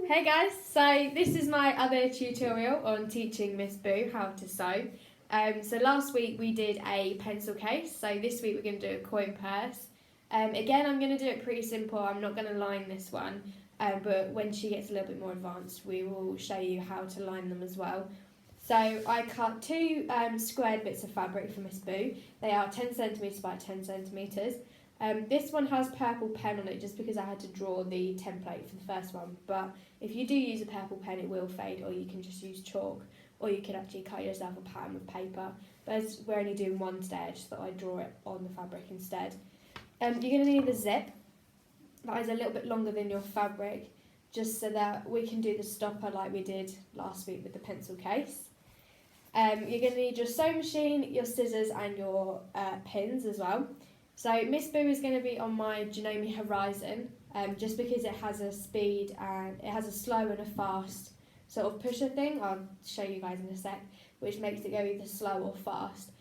Hey guys, so this is my other tutorial on teaching Miss Boo how to sew. So last week we did a pencil case, so this week we're going to do a coin purse. Again, I'm going to do it pretty simple, I'm not going to line this one, but when she gets a little bit more advanced we will show you how to line them as well. So I cut two squared bits of fabric for Miss Boo. They are 10 centimetres by 10 centimetres. This one has purple pen on it just because I had to draw the template for the first one, but if you do use a purple pen it will fade, or you can just use chalk, or you could actually cut yourself a pattern with paper, but as we're only doing one today I just thought I'd draw it on the fabric instead. You're going to need a zip that is a little bit longer than your fabric, just so that we can do the stopper like we did last week with the pencil case. You're going to need your sewing machine, your scissors and your pins as well. So Miss Boo is going to be on my Janome Horizon, just because it has a speed and it has a slow and a fast sort of pusher thing. I'll show you guys in a sec, which makes it go either slow or fast,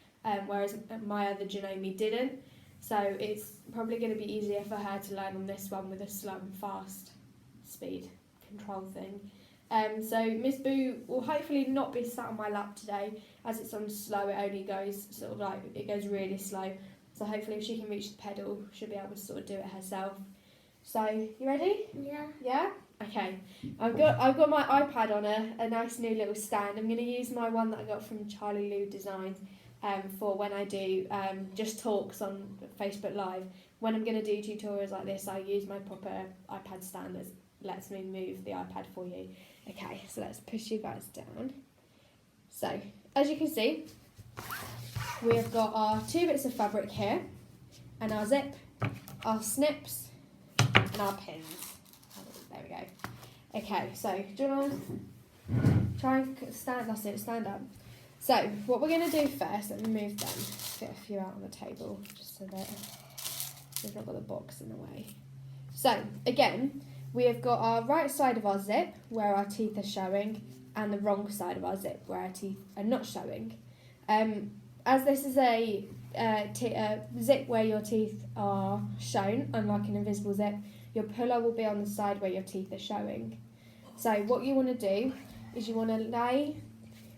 whereas my other Janome didn't. So it's probably going to be easier for her to learn on this one with a slow and fast speed control thing. So Miss Boo will hopefully not be sat on my lap today, as it's on slow. It only goes sort of like, it goes really slow. So hopefully if she can reach the pedal, she'll be able to sort of do it herself. So, you ready? Yeah. Yeah? Okay. I've got my iPad on a nice new little stand. I'm going to use my one that I got from Charlie Lou Design for when I do just talks on Facebook Live. When I'm going to do tutorials like this, I use my proper iPad stand that lets me move the iPad for you. Okay, so let's push you guys down. So, as you can see, we have got our two bits of fabric here, and our zip, our snips, and our pins. There we go. Okay, so do you want to try and stand? That's it, stand up. So what we're going to do first, let me move them, get a few out on the table, just so that we've not got the box in the way. So again, we have got our right side of our zip, where our teeth are showing, and the wrong side of our zip, where our teeth are not showing. As this is a zip where your teeth are shown, unlike an invisible zip, your puller will be on the side where your teeth are showing. So what you want to do is you want to lay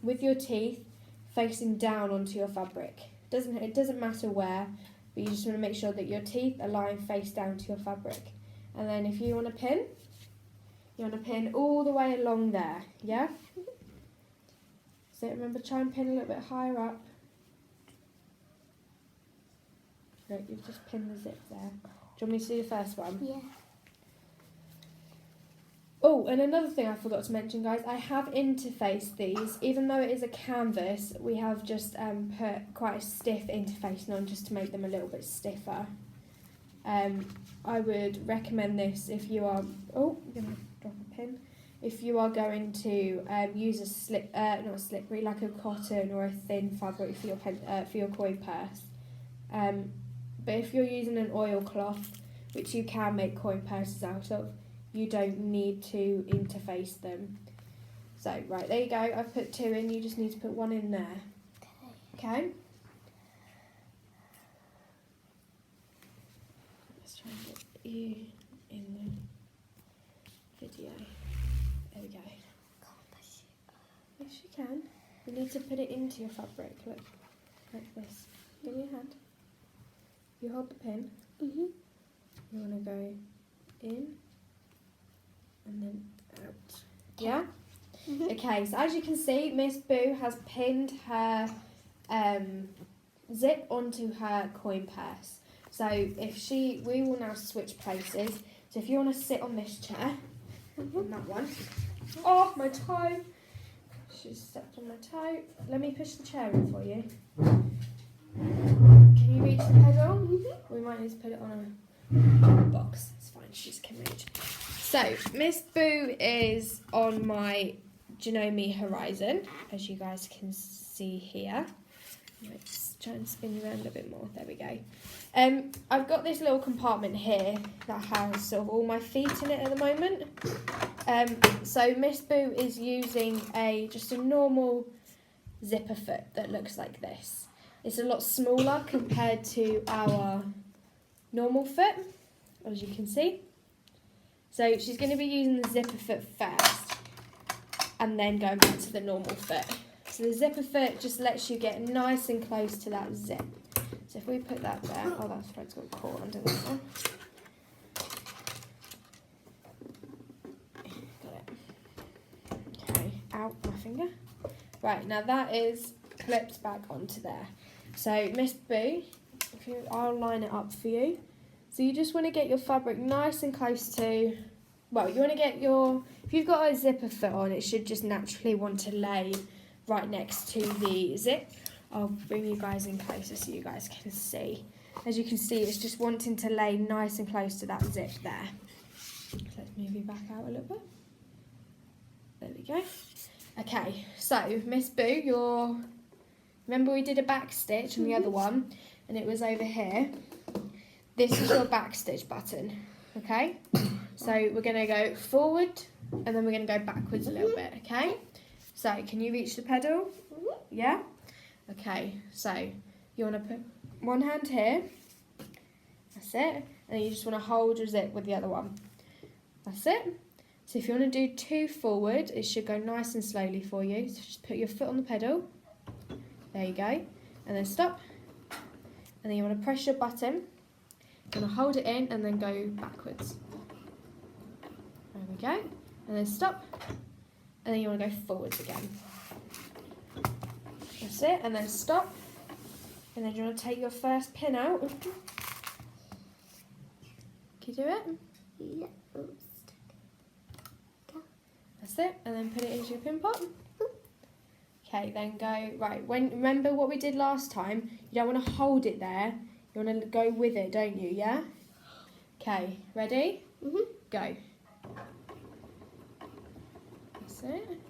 with your teeth facing down onto your fabric. It doesn't matter where, but you just want to make sure that your teeth are lying face down to your fabric. And then if you want to pin, you want to pin all the way along there, yeah? So remember, try and pin a little bit higher up. Right, you've just pinned the zip there. Do you want me to do the first one? Yeah. Oh, and another thing I forgot to mention, guys, I have interfaced these. Even though it is a canvas, we have just put quite a stiff interfacing on just to make them a little bit stiffer. I would recommend this if you are... Oh, I'm going to drop a pin. If you are going to use a not slippery, like a cotton or a thin fabric for your coin purse. But if you're using an oilcloth, which you can make coin purses out of, you don't need to interface them. So, right, there you go. I've put two in. You just need to put one in there. Okay? Let's try and get you in the video. There we go. Yes, you can. You need to put it into your fabric. Look, like this. Give me your hand. You hold the pin. Mhm. You want to go in and then out. Yeah? Mhm. Okay, so as you can see, Miss Boo has pinned her zip onto her coin purse. So we will now switch places. So if you want to sit on this chair, on that one. Oh, my toe. She's stepped on my toe. Let me push the chair in for you. Can you reach the pedal? Mm-hmm. We might need to put it on a box. It's fine, she just can reach. So, Miss Boo is on my Janome Horizon, as you guys can see here. Let's try and spin you around a bit more. There we go. I've got this little compartment here that has sort of all my feet in it at the moment. So Miss Boo is using just a normal zipper foot that looks like this. It's a lot smaller compared to our normal foot, as you can see. So she's going to be using the zipper foot first and then going back to the normal foot. So the zipper foot just lets you get nice and close to that zip. So if we put that there, oh, that thread's got caught under that one. Got it. Okay, out my finger. Right, now that is clipped back onto there. So Miss Boo, I'll line it up for you. So you just want to get your fabric nice and close to, well, you want to get your, if you've got a zipper foot on, it should just naturally want to lay right next to the zip. I'll bring you guys in closer so you guys can see. As you can see, it's just wanting to lay nice and close to that zip there. Let's move you back out a little bit. There we go. Okay, so Miss Boo, remember we did a back stitch on the other one, and it was over here. This is your back stitch button, okay? So we're going to go forward, and then we're going to go backwards a little bit, okay? So can you reach the pedal? Yeah? Okay, so you want to put one hand here. That's it. And you just want to hold your zip with the other one. That's it. So if you want to do 2 forward, it should go nice and slowly for you. So just put your foot on the pedal. There you go. And then stop. And then you want to press your button. You want to hold it in and then go backwards. There we go. And then stop. And then you want to go forwards again. That's it. And then stop. And then you want to take your first pin out. Can you do it? Yeah. That's it. And then put it into your pin pot. Okay, then go, right, remember what we did last time? You don't want to hold it there. You want to go with it, don't you, yeah? Okay, ready? Go. That's it.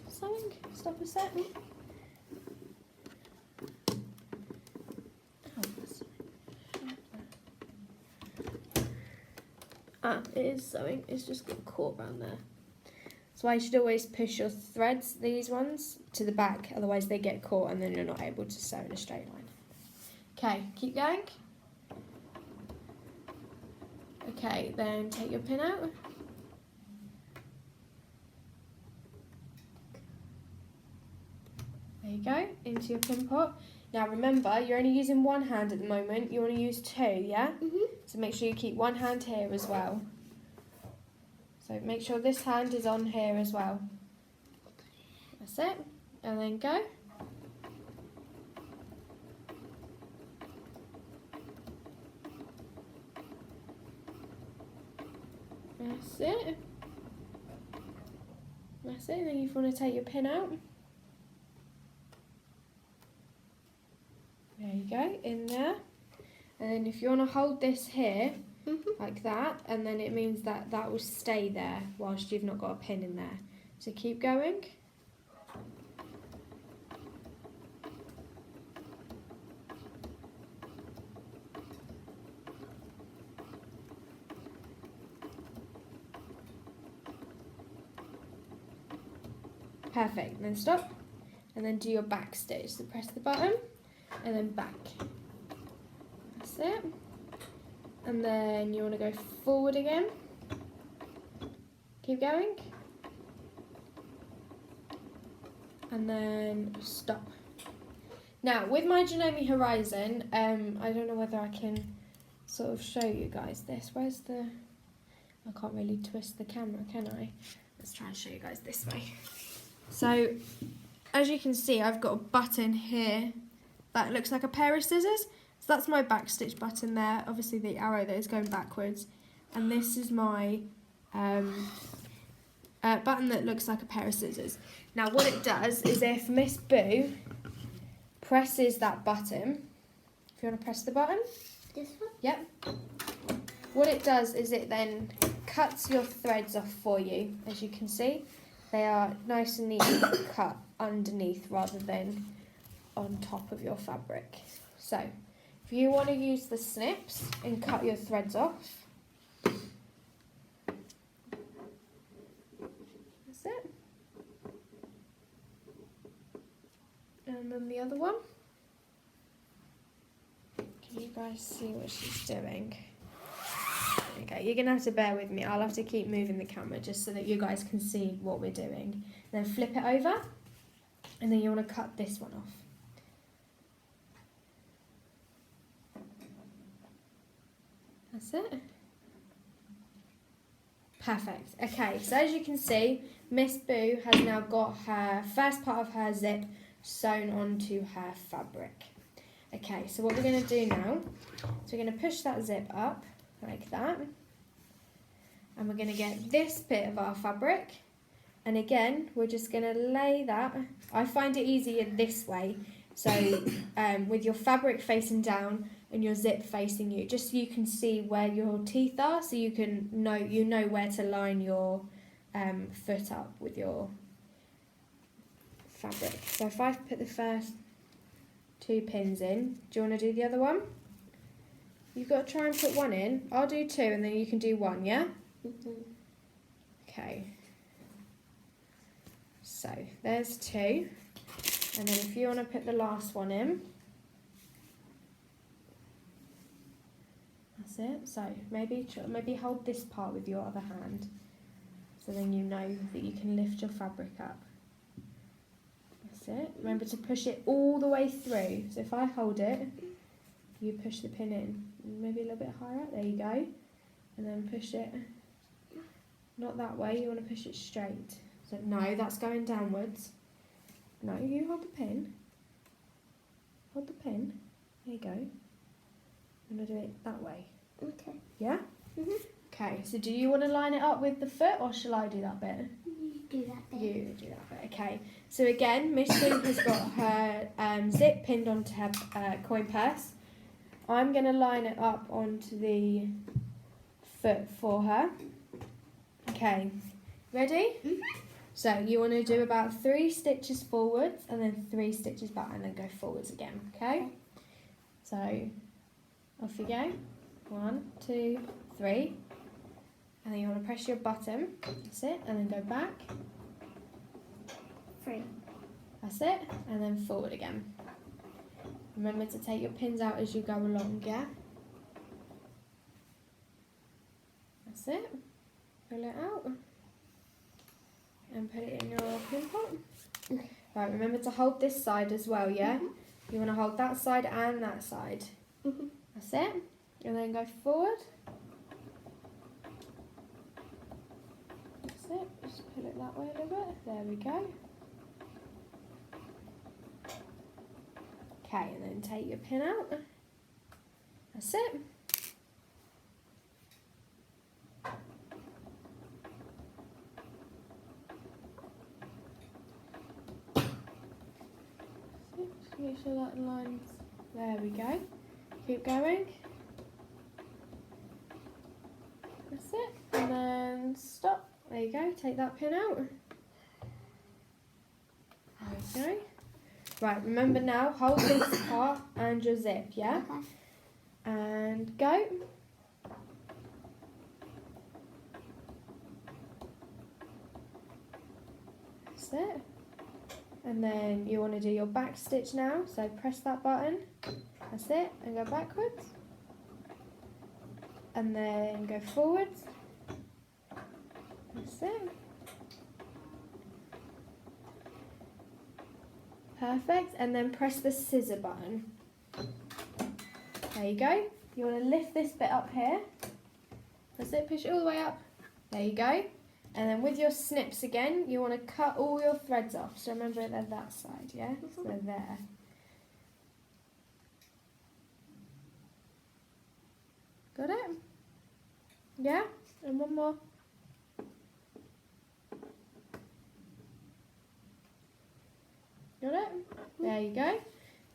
Something, stop a sec. It is sewing, it's just got caught around there. So I should always push your threads, these ones, to the back, otherwise they get caught and then you're not able to sew in a straight line. Okay, keep going. Okay, then take your pin out. There you go, into your pin pot. Now remember, you're only using one hand at the moment, you want to use 2, yeah? So make sure you keep one hand here as well. So make sure this hand is on here as well. That's it. And then go. That's it. That's it. Then you want to take your pin out. There you go, in there. And then if you want to hold this here, like that, and then it means that that will stay there whilst you've not got a pin in there. So keep going. Perfect, then stop, and then do your back stitch. So press the button, and then back. That's it. And then you want to go forward again. Keep going. And then stop. Now, with my Janome Horizon, I don't know whether I can sort of show you guys this. Where's the... I can't really twist the camera, can I? Let's try and show you guys this way. So, as you can see, I've got a button here that looks like a pair of scissors. So that's my back stitch button there, obviously the arrow that is going backwards. And this is my button that looks like a pair of scissors. Now what it does is if Miss Boo presses that button, if you want to press the button. This one? Yep. What it does is it then cuts your threads off for you, as you can see. They are nice and neatly cut underneath rather than on top of your fabric. So, if you want to use the snips and cut your threads off, that's it. And then the other one. Can you guys see what she's doing. Okay, you're going to have to bear with me. I'll have to keep moving the camera just so that you guys can see what we're doing. Then flip it over, and then you want to cut this one off. That's it. Perfect. Okay, so as you can see, Miss Boo has now got her first part of her zip sewn onto her fabric. Okay, so what we're going to do now is we're going to push that zip up like that, and we're going to get this bit of our fabric, and again we're just going to lay that. I find it easier this way, so with your fabric facing down and your zip facing you, just so you can see where your teeth are, so you can know where to line your foot up with your fabric. So if I put the first 2 pins in, do you want to do the other one? You've got to try and put one in. I'll do 2 and then you can do 1, yeah? Okay. So there's 2. And then if you want to put the last one in, that's it. So maybe hold this part with your other hand, so then you know that you can lift your fabric up. That's it. Remember to push it all the way through. So if I hold it, you push the pin in. Maybe a little bit higher. There you go. And then push it. Not that way. You want to push it straight. So no, that's going downwards. No, you hold the pin. Hold the pin. There you go. I'm going to do it that way. Okay. Yeah? Okay, so do you want to line it up with the foot, or shall I do that bit? You do that bit. You do that bit. Okay. So again, Miss Boo has got her zip pinned onto her coin purse. I'm going to line it up onto the foot for her. Okay. Ready? So you want to do about 3 stitches forwards and then 3 stitches back and then go forwards again. Okay? So off you go. 1, 2, 3. And then you want to press your bottom. That's it. And then go back. 3. That's it. And then forward again. Remember to take your pins out as you go along, yeah? That's it. Pull it out. And put it in your pin pot. Right, remember to hold this side as well, yeah? You want to hold that side and that side. That's it. And then go forward. That's it. Just pull it that way a little bit. There we go. Okay, and then take your pin out. That's it. Just make sure that lines. There we go. Keep going. That's it. And then stop. There you go. Take that pin out. There we go. Right, remember now, hold this part and your zip, yeah? Okay. And go. That's it. And then you want to do your back stitch now, so press that button. That's it, and go backwards. And then go forwards. That's it. Perfect, and then press the scissor button. There you go. You want to lift this bit up here. That's it, push it all the way up. There you go. And then with your snips again, you want to cut all your threads off. So remember they're that side, yeah? So they're there. Got it? Yeah? And one more. Got it? There you go.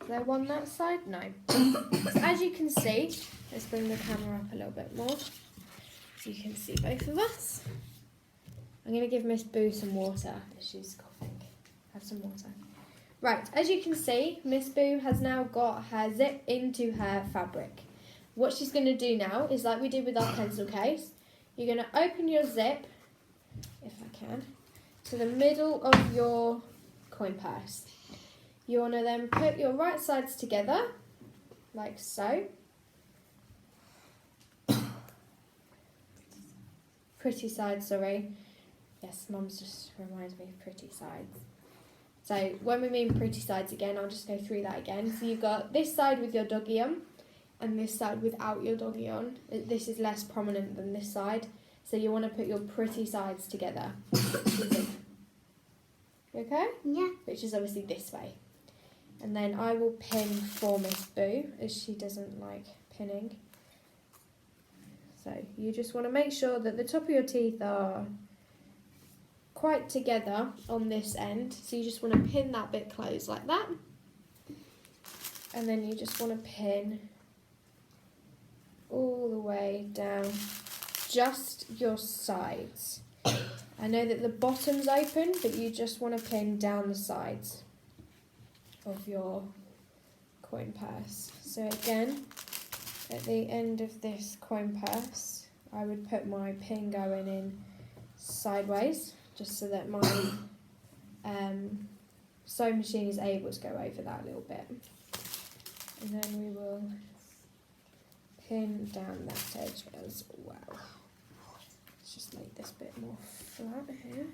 Is there one that side? No. So as you can see, let's bring the camera up a little bit more so you can see both of us. I'm going to give Miss Boo some water as she's coughing. Have some water. Right, as you can see, Miss Boo has now got her zip into her fabric. What she's going to do now is, like we did with our pencil case, you're going to open your zip, if I can, to the middle of your coin purse. You want to then put your right sides together, like so. pretty sides, sorry. Yes, Mum's just reminded me of pretty sides. So when we mean pretty sides again, I'll just go through that again. So you've got this side with your doggy on and this side without your doggy on. This is less prominent than this side. So you want to put your pretty sides together. Okay? Yeah. Which is obviously this way. And then I will pin for Miss Boo, as she doesn't like pinning. So you just want to make sure that the top of your teeth are quite together on this end. So you just want to pin that bit closed like that. And then you just want to pin all the way down just your sides. I know that the bottom's open, but you just want to pin down the sides of your coin purse. So again, at the end of this coin purse, I would put my pin going in sideways, just so that my sewing machine is able to go over that a little bit. And then we will pin down that edge as well. Let's just make this bit more flat here.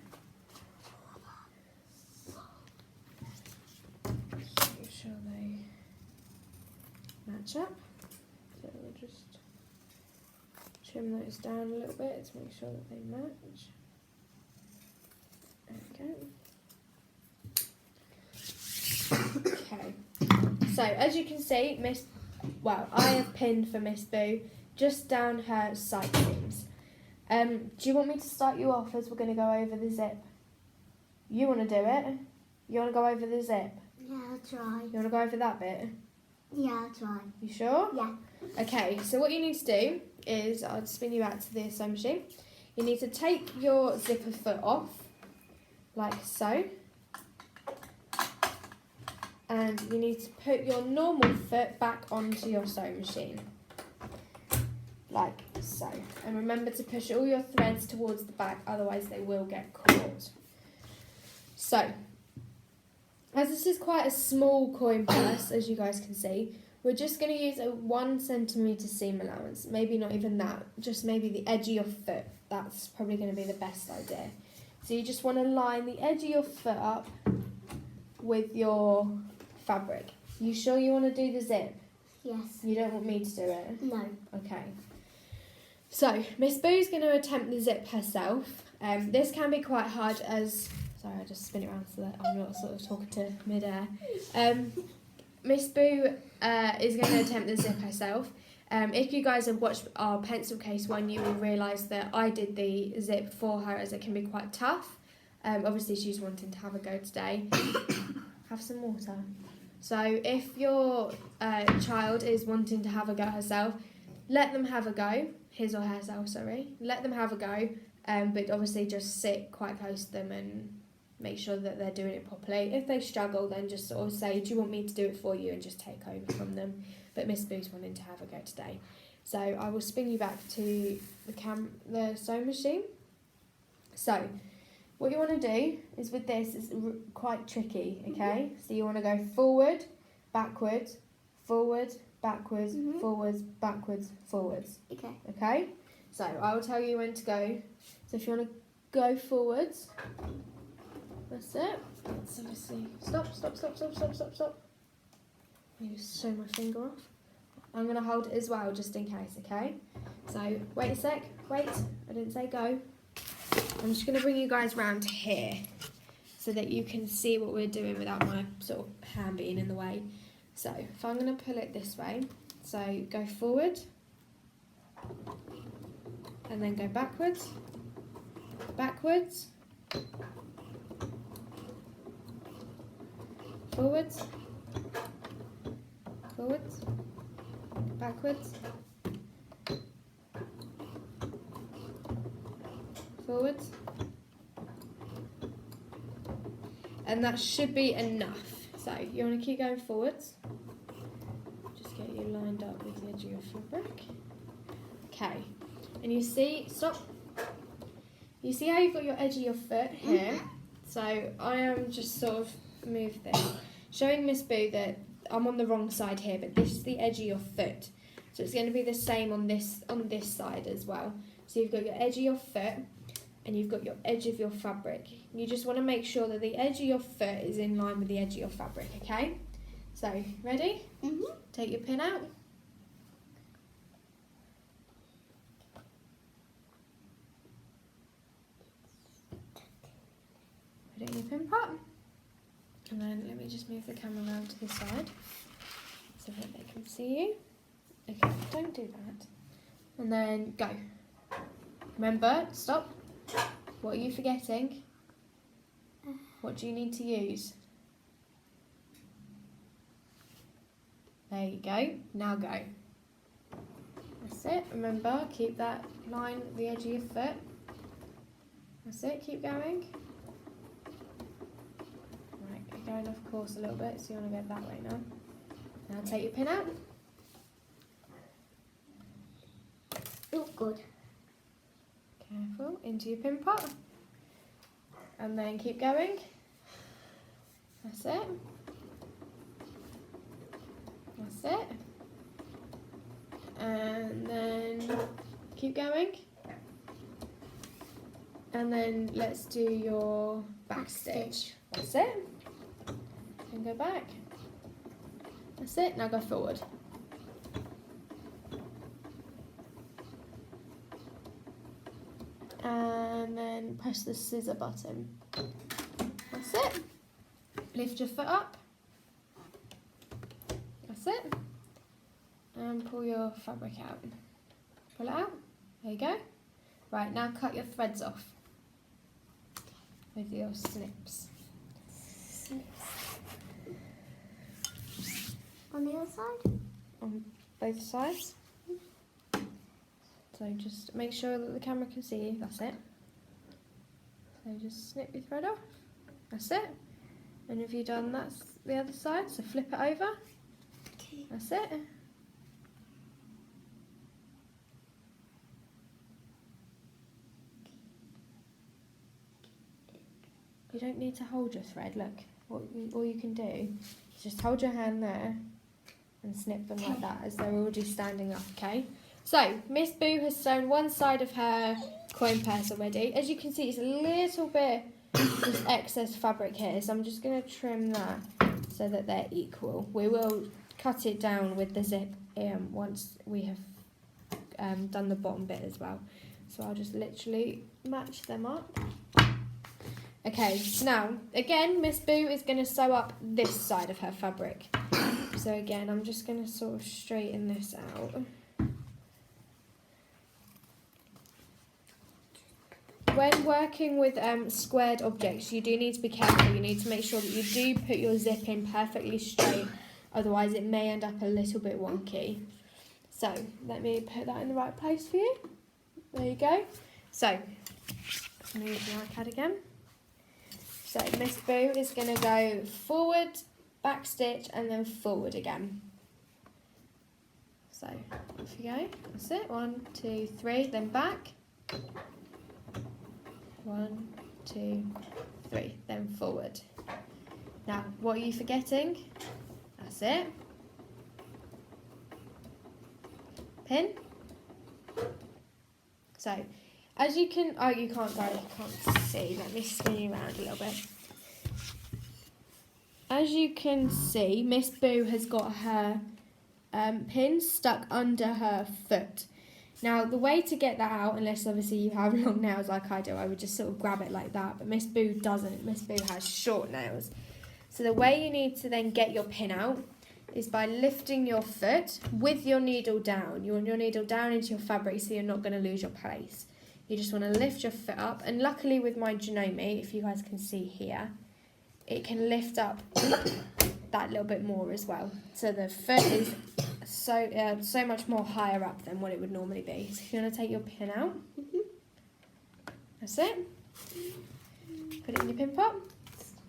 Just make sure they match up. So we'll just trim those down a little bit to make sure that they match. Okay. So as you can see, I have pinned for Miss Boo just down her side seams. Do you want me to start you off as we're going to go over the zip? You want to do it? You want to go over the zip? Yeah, I'll try. You want to go over that bit? Yeah, I'll try. You sure? Yeah. Okay, so what you need to do is, I'll spin you back to the sewing machine. You need to take your zipper foot off, like so. And you need to put your normal foot back onto your sewing machine, like so. And remember to push all your threads towards the back, otherwise they will get caught. So, as this is quite a small coin purse, as you guys can see, we're just going to use a 1 centimetre seam allowance. Maybe not even that, just maybe the edge of your foot. That's probably going to be the best idea. So you just want to line the edge of your foot up with your fabric. You sure you want to do the zip? Yes. You don't want me to do it? No. Okay. So, Miss Boo's going to attempt the zip herself. This can be quite hard as... Sorry, I just spin it around so that I'm not sort of talking to mid-air. Miss Boo is going to attempt the zip herself. If you guys have watched our pencil case one, you will realise that I did the zip for her, as it can be quite tough. Obviously, she's wanting to have a go today. Have some water. So if your child is wanting to have a go herself, let them have a go. His or herself, sorry. Let them have a go, but obviously just sit quite close to them and make sure that they're doing it properly. If they struggle, then just sort of say, do you want me to do it for you, and just take over from them. But Miss Boo's wanting to have a go today. So I will spin you back to the sewing machine. So what you want to do is, with this, is quite tricky, okay? So you want to go forward, backwards, forward, backwards, forwards, backwards, forwards. Okay. Okay? So I will tell you when to go. So if you want to go forwards, that's it. Let's obviously stop. Let me just show my finger off. I'm going to hold it as well, just in case, okay? So wait a sec. Wait, I didn't say go. I'm just going to bring you guys round here so that you can see what we're doing without my sort of hand being in the way. So if I'm going to pull it this way, so go forward and then go backwards, backwards, forwards, forwards, backwards, forwards, and that should be enough. So you want to keep going forwards, just get you lined up with the edge of your fabric. Okay, and you see, stop, you see how you've got your edge of your foot here? So I am just sort of move this, showing Miss Boo that I'm on the wrong side here, but this is the edge of your foot. So it's going to be the same on this side as well. So you've got your edge of your foot and you've got your edge of your fabric. You just want to make sure that the edge of your foot is in line with the edge of your fabric, okay? So, ready? Take your pin out. Put it in your pin pot. And then let me just move the camera around to the side so that they can see you. Okay, don't do that. And then go. Remember, stop. What are you forgetting? What do you need to use? There you go. Now go. That's it. Remember, keep that line at the edge of your foot. That's it. Keep going. Right, you're going off course a little bit, so you want to go that way now. Now take your pin out. Oh, good. Careful, into your pin pot. And then keep going. That's it. That's it. And then keep going. And then let's do your back stitch. That's it. And go back. That's it. Now go forward. And then press the scissor button. That's it. Lift your foot up. That's it. And pull your fabric out. Pull it out. There you go. Right, now cut your threads off with your snips. On the other side? On both sides. So just make sure that the camera can see you. That's it. So just snip your thread off. That's it. And if you've done that's the other side, so flip it over. Okay. That's it. You don't need to hold your thread. Look, all you can do is just hold your hand there and snip them like that as they're already standing up, okay? So, Miss Boo has sewn one side of her coin purse already. As you can see, it's a little bit just excess fabric here, so I'm just going to trim that so that they're equal. We will cut it down with the zip once we have done the bottom bit as well. So I'll just literally match them up. Okay, so now, again, Miss Boo is going to sew up this side of her fabric. So again, I'm just going to sort of straighten this out. When working with squared objects, you do need to be careful. You need to make sure that you do put your zip in perfectly straight, otherwise it may end up a little bit wonky. So, let me put that in the right place for you. There you go. So, move the iPad again. So, Miss Boo is going to go forward, back stitch, and then forward again. So, off you go. That's it. 1, 2, 3, then back. 1, 2, 3, then forward. Now, what are you forgetting? That's it. Pin. So, as you can, oh, you can't see. Let me spin you around a little bit. As you can see, Miss Boo has got her pin stuck under her foot. Now, the way to get that out, unless obviously you have long nails like I do, I would just sort of grab it like that. But Miss Boo doesn't. Miss Boo has short nails. So the way you need to then get your pin out is by lifting your foot with your needle down. You want your needle down into your fabric so you're not going to lose your place. You just want to lift your foot up. And luckily with my Janome, if you guys can see here, it can lift up that little bit more as well. So the foot is so much more higher up than what it would normally be. So if you want to take your pin out, that's it. Put it in your pin pot.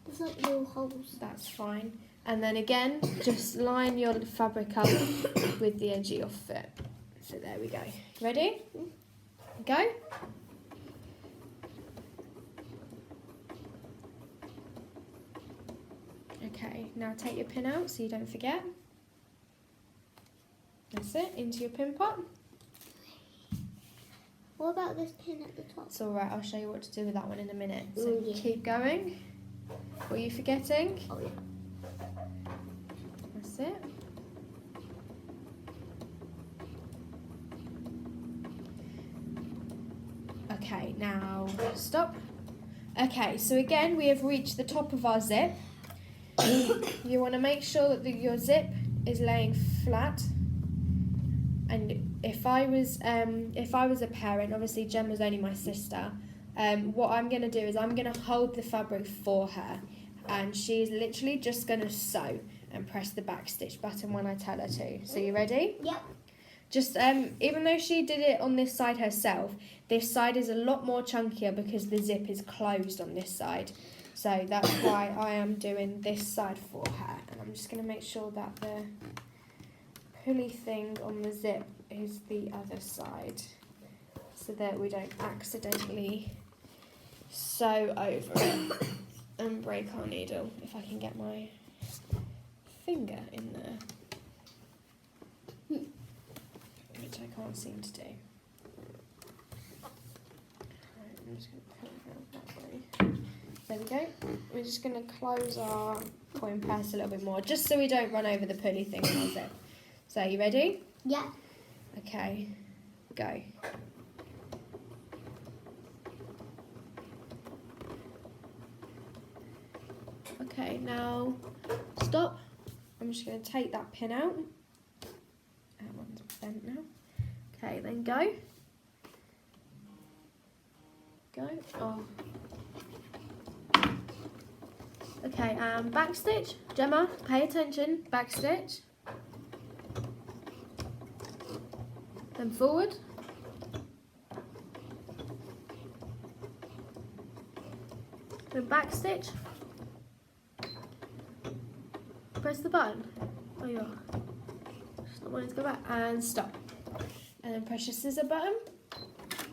There's like little holes. That's fine. And then again, just line your fabric up with the edge of your foot. So there we go. Ready? Go. Okay, now take your pin out so you don't forget. That's it, into your pin pot. What about this pin at the top? It's alright, I'll show you what to do with that one in a minute. So Oh, yeah. keep going. What are you forgetting? Oh yeah. That's it. Okay, now stop. Okay, so again we have reached the top of our zip. You want to make sure that your zip is laying flat. And if I was a parent, obviously Gemma's only my sister. What I'm going to do is I'm going to hold the fabric for her, and she's literally just going to sew and press the back stitch button when I tell her to. So you ready? Yep. Just even though she did it on this side herself, this side is a lot more chunkier because the zip is closed on this side. So that's why I am doing this side for her. And I'm just going to make sure that the pulley thing on the zip is the other side, so that we don't accidentally sew over it and break our needle. If I can get my finger in there, which I can't seem to do. Right, I'm just going to pull it out that way. There we go. We're just going to close our coin purse a little bit more, just so we don't run over the pulley thing on our zip. So, you ready? Yeah. Okay, go. Okay, now stop. I'm just going to take that pin out. That one's bent now. Okay, then go. Go. Oh. Okay, back stitch. Gemma, pay attention. Back stitch. Then forward. Then back stitch. Press the button. Oh, you are. Just not wanting to go back. And stop. And then press your scissor button.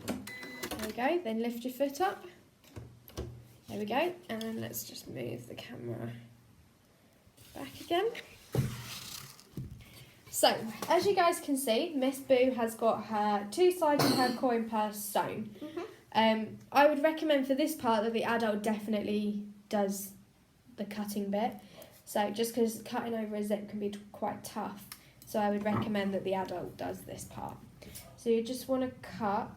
There we go. Then lift your foot up. There we go. And then let's just move the camera back again. So, as you guys can see, Miss Boo has got her two sides of her coin purse sewn. I would recommend for this part that the adult definitely does the cutting bit. So, just because cutting over a zip can be quite tough, so I would recommend that the adult does this part. So you just want to cut,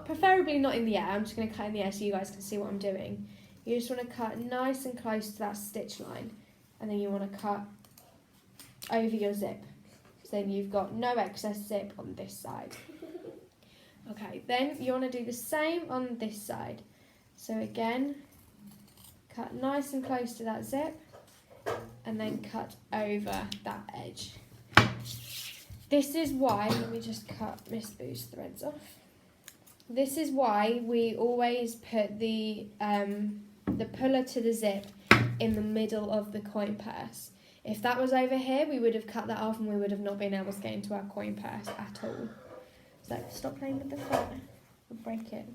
preferably not in the air. I'm just going to cut in the air so you guys can see what I'm doing. You just want to cut nice and close to that stitch line, and then you want to cut over your zip, so then you've got no excess zip on this side. Okay, then you want to do the same on this side. So again, cut nice and close to that zip, and then cut over that edge. This is why, let me just cut Miss Boo's threads off. This is why we always put the puller to the zip in the middle of the coin purse. If that was over here, we would have cut that off and we would have not been able to get into our coin purse at all. So stop playing with the thread, we'll break it.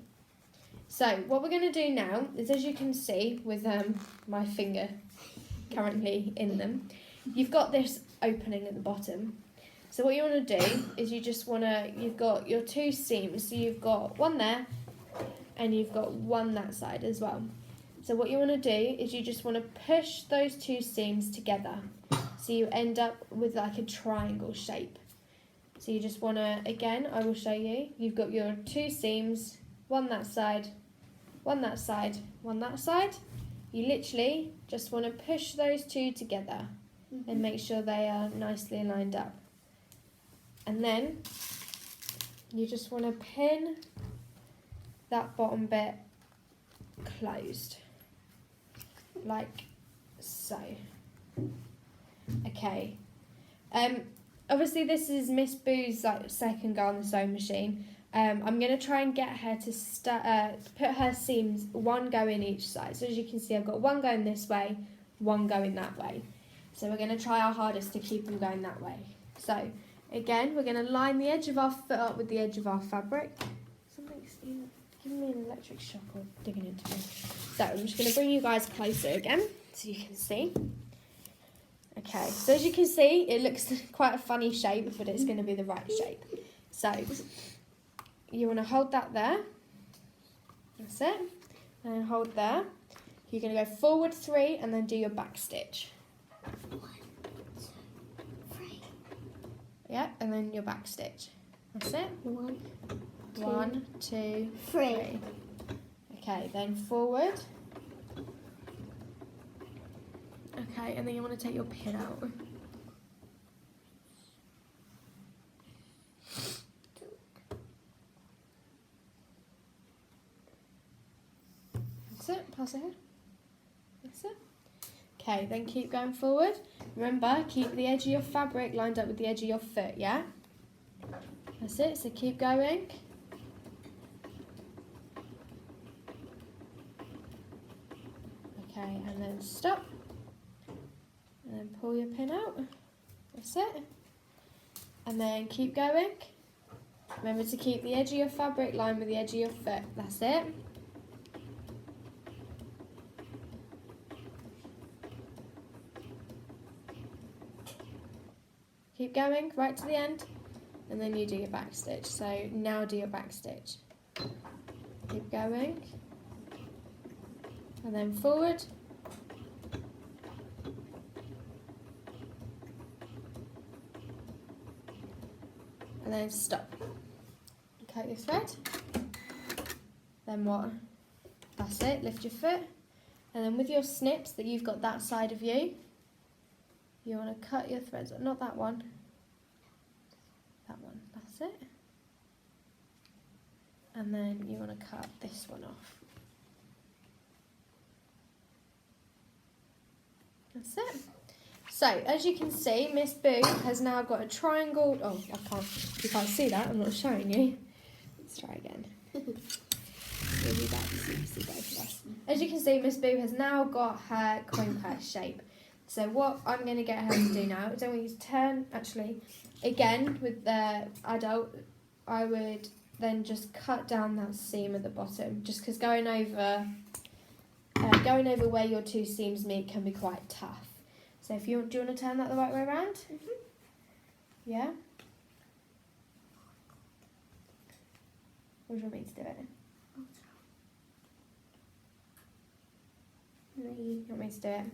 So what we're going to do now is, as you can see with my finger currently in them, you've got this opening at the bottom. So what you want to do is you've got your two seams, so you've got one there and you've got one that side as well. So what you want to do is you just want to push those two seams together, so you end up with like a triangle shape. So you just want to, again, I will show you, you've got your two seams, one that side, one that side, one that side. You literally just want to push those two together and make sure they are nicely lined up. And then you just want to pin that bottom bit closed, like so. Okay. Obviously this is Miss Boo's second go on the sewing machine. I'm going to try and get her to put her seams one going each side. So as you can see, I've got one going this way, one going that way. So we're going to try our hardest to keep them going that way. So again, we're going to line the edge of our foot up with the edge of our fabric. Something's giving me an electric shock or digging into me. So I'm just going to bring you guys closer again so you can see. Okay, so as you can see, it looks quite a funny shape, but it's going to be the right shape. So you want to hold that there. That's it. And hold there. You're going to go forward 3 and then do your back stitch. 1, 2, 3. Yeah, and then your back stitch. That's it. 1, 2, 1, 2, 3. 3. Okay, then forward. Okay, and then you want to take your pin out. That's it. Pass it here. That's it. Okay, then keep going forward. Remember, keep the edge of your fabric lined up with the edge of your foot, yeah? That's it, so keep going. Okay, and then stop. And then pull your pin out. That's it. And then keep going. Remember to keep the edge of your fabric lined with the edge of your foot. That's it. Keep going right to the end, and then you do your back stitch. So now do your back stitch. Keep going, and then forward. And then stop. Cut your thread. Then what? That's it, lift your foot. And then with your snips that you've got that side of you, you want to cut your threads, not that one, that one, that's it. And then you want to cut this one off. That's it. So, as you can see, Miss Boo has now got a triangle. Oh, you can't see that, I'm not showing you. Let's try again. We'll do that so you can see both of us. As you can see, Miss Boo has now got her coin purse shape. So what I'm going to get her to do now is I want you to turn, actually, again with the adult, I would then just cut down that seam at the bottom, just because going over where your 2 seams meet can be quite tough. So do you want to turn that the right way around? Mm-hmm. Yeah? Or do you want me to do it? You want me to do it?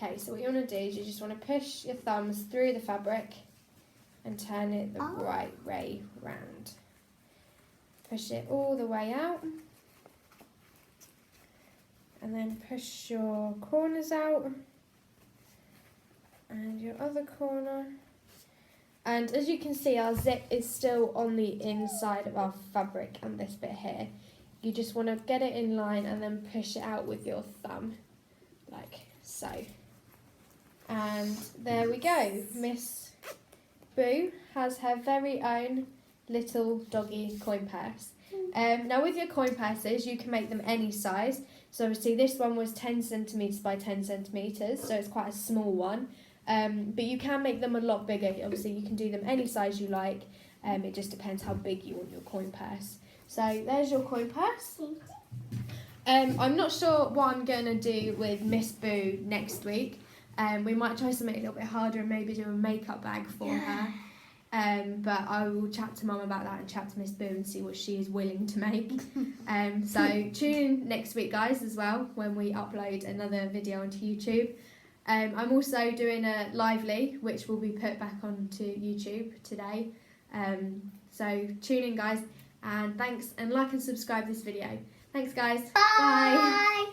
Okay, so what you want to do is you just want to push your thumbs through the fabric and turn it the right way round. Push it all the way out. And then push your corners out. And your other corner. And as you can see, our zip is still on the inside of our fabric and this bit here. You just want to get it in line and then push it out with your thumb, like so. And there we go. Miss Boo has her very own little doggy coin purse. Now with your coin purses, you can make them any size. So obviously this one was 10 centimetres by 10 centimetres, so it's quite a small one. But you can make them a lot bigger. Obviously you can do them any size you like. It just depends how big you want your coin purse. So there's your coin purse. I'm not sure what I'm going to do with Miss Boo next week. We might try something a little bit harder and maybe do a makeup bag for her. But I will chat to Mum about that and chat to Miss Boo and see what she is willing to make. So tune in next week, guys, as well, when we upload another video onto YouTube. I'm also doing a Lively, which will be put back onto YouTube today. So tune in, guys, and thanks, and like and subscribe this video. Thanks, guys. Bye.